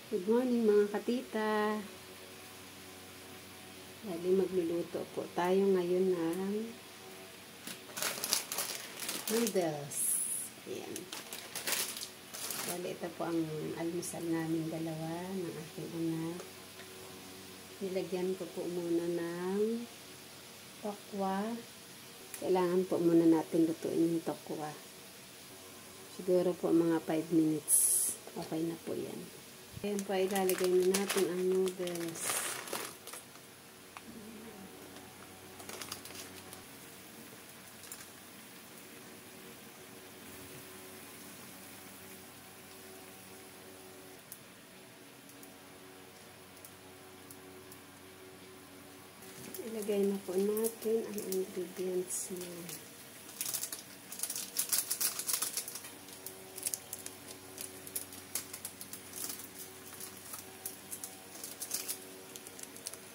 Good morning mga katita. Bali magluluto po tayo ngayon ng noodles. Ayan. Bali ito po ang almusal namin dalawa ng aking anak. Nilagyan ko po muna ng tokwa. Kailangan po muna natin lutuin yung tokwa. Siguro po mga 5 minutes. Okay na po yan. Ayan po, ilalagay na natin ang noodles. Ilagay na po natin ang ingredients niya.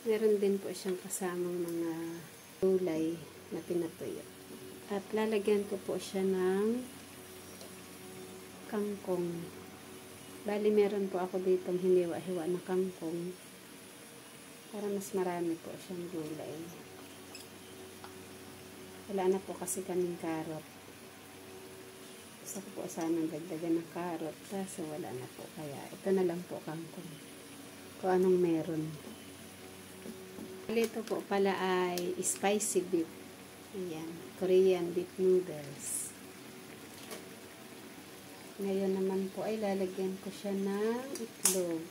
Meron din po siyang kasamang mga gulay na pinatuyo. At lalagyan ko po siya ng kangkong. Bali meron po ako ditong hiniwa-hiwa na kangkong para mas marami po siyang gulay. Wala na po kasi kaming carrot. Gusto ko po sanang dagdagan ng carrot kaso wala na po. Kaya ito na lang po kangkong. Kung anong meron. Ito po pala ay spicy beef. Ayan, Korean beef noodles. Ngayon naman po ay lalagyan ko siya ng itlog.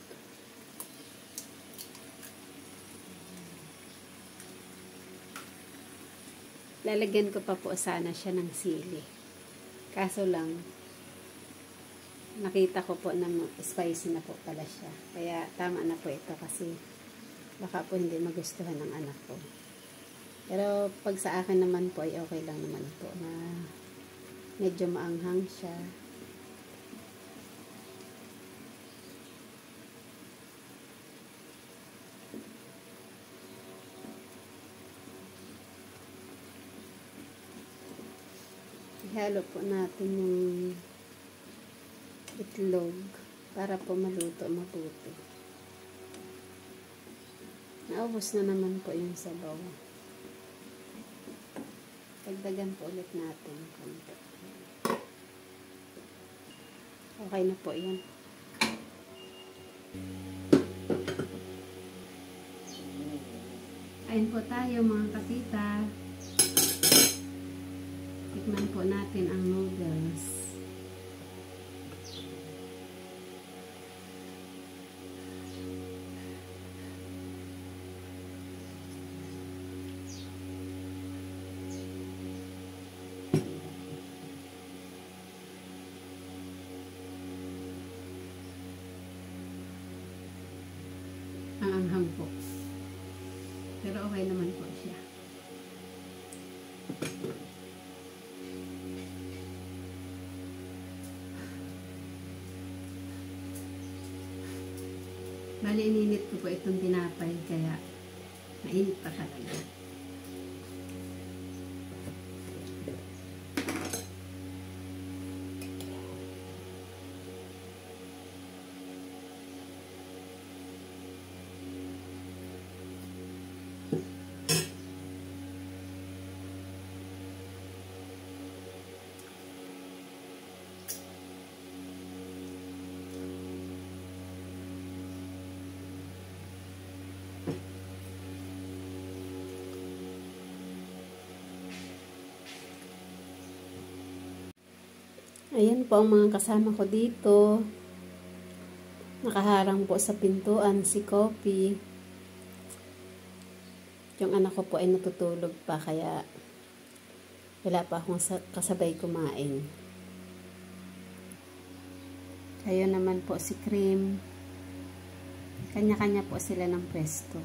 Lalagyan ko pa po sana siya ng sili. Kaso lang, nakita ko po na spicy na po pala siya. Kaya tama na po ito kasi baka po hindi magustuhan ng anak ko. Pero pag sa akin naman po ay okay lang naman po na medyo maanghang siya. Ihalo po natin yung itlog para po maluto mabuti. Naubos na naman po yung sabaw. Dagdagan po ulit natin konti. Okay na po yan. Kain po tayo mga kapita. Tikman po natin ang noodles. Ang anghang po. Pero okay naman po siya. Bali, ininit ko po itong tinapay kaya mainit pa talaga. Ayan po ang mga kasama ko dito. Nakaharang po sa pintuan si Kopi. Yung anak ko po ay natutulog pa kaya wala pa akong kasabay kumain. Ayun naman po si Cream. Kanya-kanya po sila ng pwesto.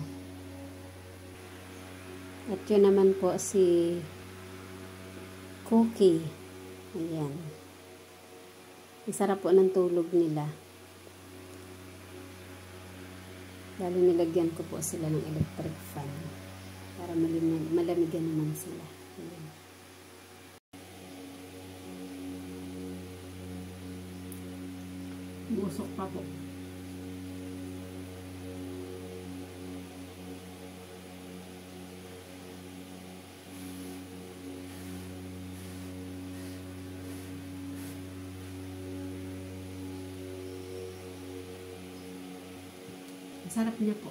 At yun naman po si Cookie. Ayan. Ang sarap po ng tulog nila. Lalo nilagyan ko po sila ng electric fan para malamigan naman sila. Ayan. Busok pa po. sarap niya po.